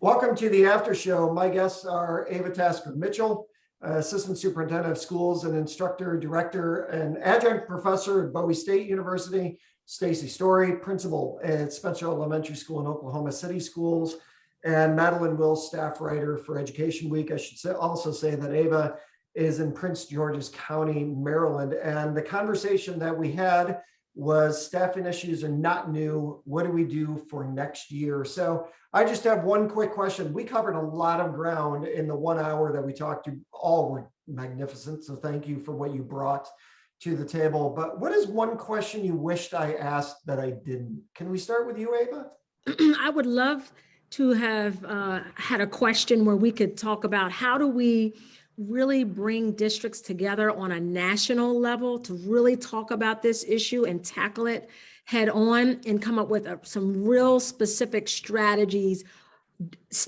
Welcome to the after show. My guests are Ava Tasker Mitchell, Assistant Superintendent of Schools and Instructor, Director, and Adjunct Professor at Bowie State University. Stacy Story, Principal at Spencer Elementary School and Oklahoma City Schools. And Madeline Wills, Staff Writer for Education Week. I should also say that Ava is in Prince George's County, Maryland. And the conversation that we had was staffing issues are not new. What do we do for next year? So I just have one quick question. We covered a lot of ground in the 1 hour that we talked to. All were magnificent. So thank you for what you brought to the table. But what is one question you wished I asked that I didn't? Can we start with you, Ava? I would love to have had a question where we could talk about how do we really bring districts together on a national level to really talk about this issue and tackle it head on and come up with some real specific strategies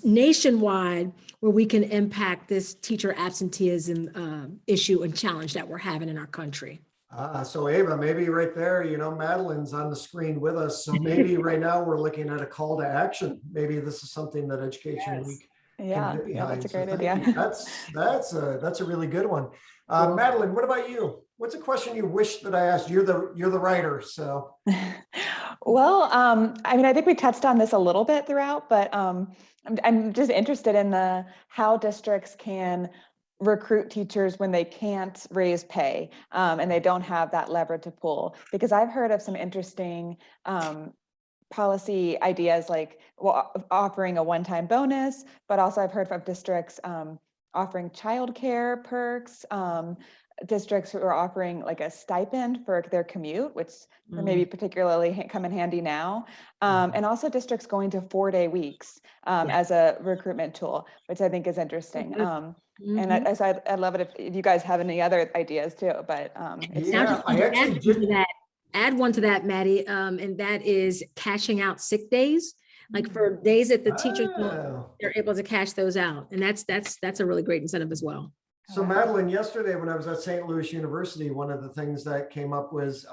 nationwide where we can impact this teacher absenteeism issue and challenge that we're having in our country. So Ava, maybe right there, Madeline's on the screen with us. So maybe right now we're looking at a call to action. Maybe this is something that Education Week Yeah, that's a great idea. That's a really good one. Madeline, what about you? What's a question you wish that I asked? You're the writer, so. Well, I think we touched on this a little bit throughout, but I'm just interested in how districts can recruit teachers when they can't raise pay and they don't have that lever to pull. Because I've heard of some interesting policy ideas like offering a one-time bonus, but also I've heard of districts offering childcare perks, districts who are offering like a stipend for their commute, which maybe particularly come in handy now, and also districts going to 4-day weeks as a recruitment tool, which I think is interesting. And I'd love it if you guys have any other ideas too, but add one to that, Maddie, and that is cashing out sick days, like for days that the teachers they're able to cash those out, and that's a really great incentive as well. So Madeline, yesterday when I was at St. Louis University, one of the things that came up was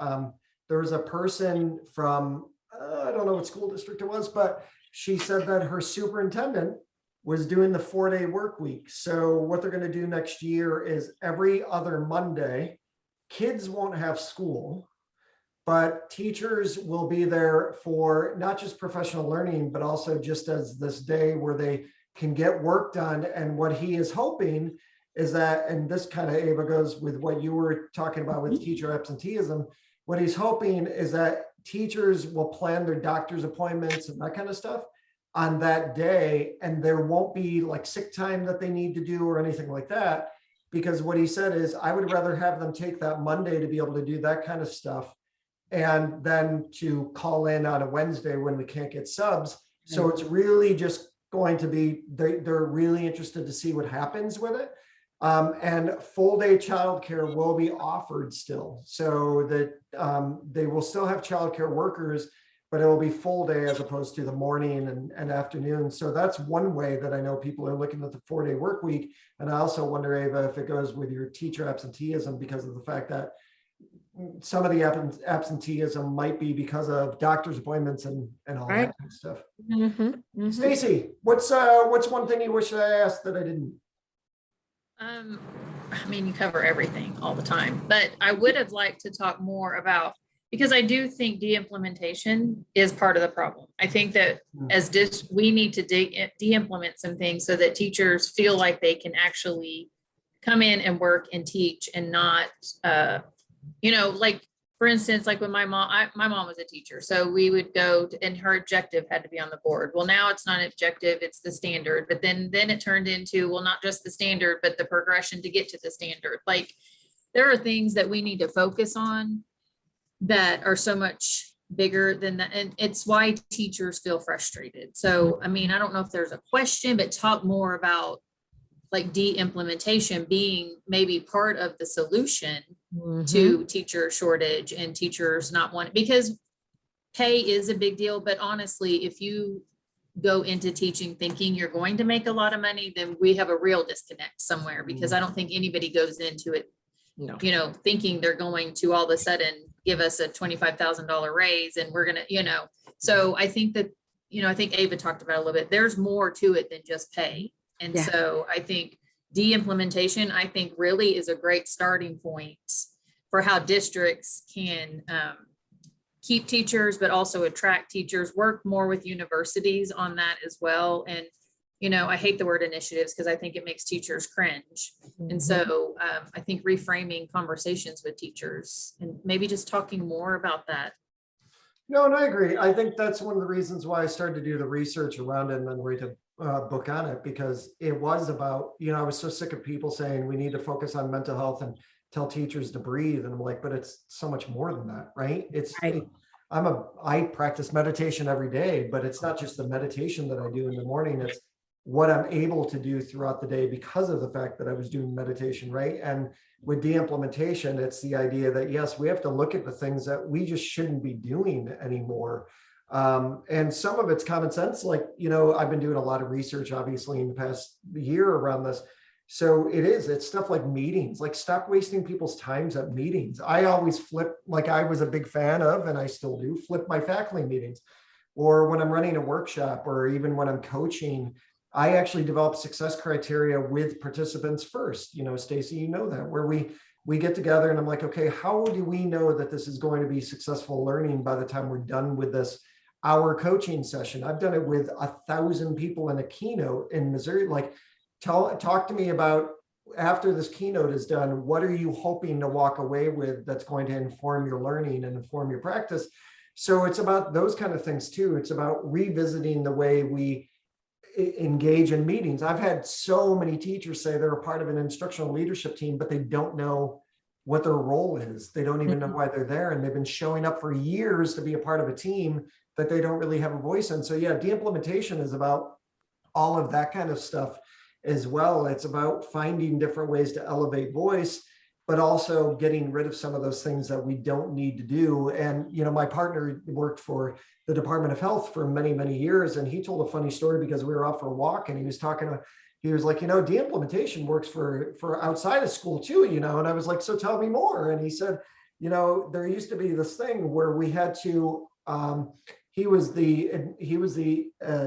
there was a person from I don't know what school district it was, but she said that her superintendent was doing the 4-day work week. So what they're going to do next year is every other Monday, kids won't have school, but teachers will be there for not just professional learning, but also just as this day where they can get work done. And what he is hoping is that, and this kind of, Ava, goes with what you were talking about with teacher absenteeism, what he's hoping is that teachers will plan their doctor's appointments and that kind of stuff on that day, and there won't be like sick time that they need to do or anything like that. Because what he said is, I would rather have them take that Monday to be able to do that kind of stuff and then to call in on a Wednesday when we can't get subs. So it's really just going to be, they're really interested to see what happens with it. And full-day childcare will be offered still, so that they will still have childcare workers, but it will be full day as opposed to the morning and afternoon. So that's one way that I know people are looking at the 4-day work week. And I also wonder, Ava, if it goes with your teacher absenteeism because of the fact that some of the absenteeism might be because of doctor's appointments and all that kind of stuff. Stacy, what's one thing you wish I asked that I didn't? You cover everything all the time, but I would have liked to talk more about, because I do think de-implementation is part of the problem. I think that we need to de-implement some things so that teachers feel like they can actually come in and work and teach and not, like for instance, like when my mom was a teacher, so we would go to, and her objective had to be on the board. Well, now it's not an objective, it's the standard. But then it turned into, well, not just the standard, but the progression to get to the standard. Like there are things that we need to focus on that are so much bigger than that. And it's why teachers feel frustrated. So, I don't know if there's a question, but talk more about like de-implementation being maybe part of the solution to teacher shortage and teachers not wanting, because pay is a big deal. But honestly, if you go into teaching thinking you're going to make a lot of money, then we have a real disconnect somewhere, because I don't think anybody goes into it, thinking they're going to all of a sudden give us a $25,000 raise and we're going to, so I think that you know, I think Ava talked about it a little bit, there's more to it than just pay. And Yeah. so I think de-implementation, I think really is a great starting point for how districts can keep teachers, but also attract teachers, work more with universities on that as well. And, you know, I hate the word initiatives because I think it makes teachers cringe. And so I think reframing conversations with teachers and maybe just talking more about that. No, and I agree. I think that's one of the reasons why I started to do the research around it and then read a book on it, because it was about, you know, I was so sick of people saying we need to focus on mental health and tell teachers to breathe. And I'm like, but it's so much more than that, right? Right. I practice meditation every day, but it's not just the meditation that I do in the morning. It's what I'm able to do throughout the day because of the fact that I was doing meditation, right? And with de-implementation, it's the idea that, yes, we have to look at the things that we just shouldn't be doing anymore. And some of it's common sense. Like, you know, I've been doing a lot of research, obviously, in the past year around this. So it's stuff like meetings, like stop wasting people's times at meetings. I always flip, like I was a big fan of, and I still do, flip my faculty meetings. Or when I'm running a workshop, or even when I'm coaching, I actually develop success criteria with participants first. You know, Stacy, you know that, where we get together and I'm like, okay, how do we know that this is going to be successful learning by the time we're done with this hour coaching session? I've done it with 1,000 people in a keynote in Missouri. Like, talk to me about, after this keynote is done, what are you hoping to walk away with that's going to inform your learning and inform your practice? So it's about those kind of things too. It's about revisiting the way we engage in meetings. I've had so many teachers say they're a part of an instructional leadership team, but they don't know what their role is. They don't even know why they're there. And they've been showing up for years to be a part of a team that they don't really have a voice in. So yeah, de-implementation is about all of that kind of stuff as well. It's about finding different ways to elevate voice, but also getting rid of some of those things that we don't need to do. And, you know, my partner worked for the Department of Health for many, many years. And he told a funny story because we were out for a walk and he was like, you know, de-implementation works for outside of school too, you know? And I was like, so tell me more. And he said, you know, there used to be this thing where we had to, he was the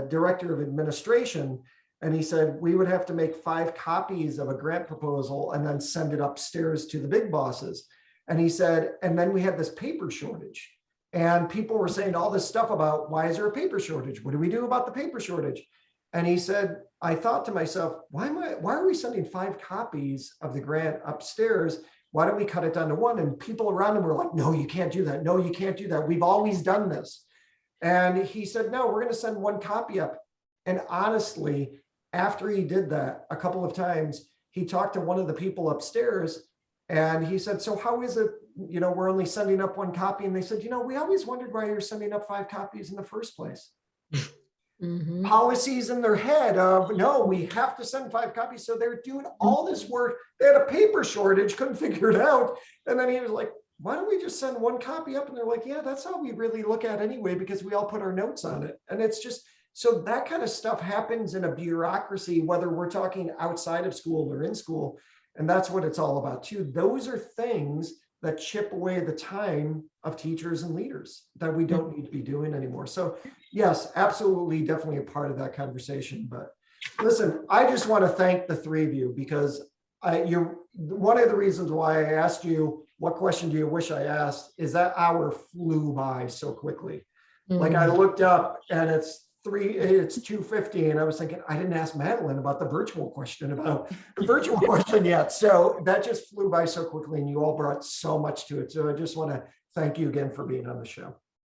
director of administration. And he said, we would have to make 5 copies of a grant proposal and then send it upstairs to the big bosses. And he said, and then we had this paper shortage. And people were saying all this stuff about, why is there a paper shortage? What do we do about the paper shortage? And he said, I thought to myself, why are we sending 5 copies of the grant upstairs? Why don't we cut it down to 1? And people around him were like, no, you can't do that. No, you can't do that. We've always done this. And he said, no, we're going to send 1 copy up. And honestly, after he did that a couple of times, he talked to one of the people upstairs and he said, so how is it, you know, we're only sending up 1 copy? And they said, you know, we always wondered why you're sending up 5 copies in the first place. Policies in their head of, no, we have to send 5 copies. So they're doing all this work. They had a paper shortage, couldn't figure it out. And then he was like, why don't we just send 1 copy up? And they're like, yeah, that's how we really look at it anyway, because we all put our notes on it. And it's just, so that kind of stuff happens in a bureaucracy, whether we're talking outside of school or in school. And that's what it's all about too. Those are things that chip away the time of teachers and leaders that we don't need to be doing anymore. So yes, absolutely, definitely a part of that conversation. But listen, I just want to thank the 3 of you, because you're one of the reasons why I asked you, what question do you wish I asked, is that hour flew by so quickly. Like I looked up and it's 2:50 and I was thinking, I didn't ask Madeline about the virtual question yet. So that just flew by so quickly and you all brought so much to it. So I just want to thank you again for being on the show.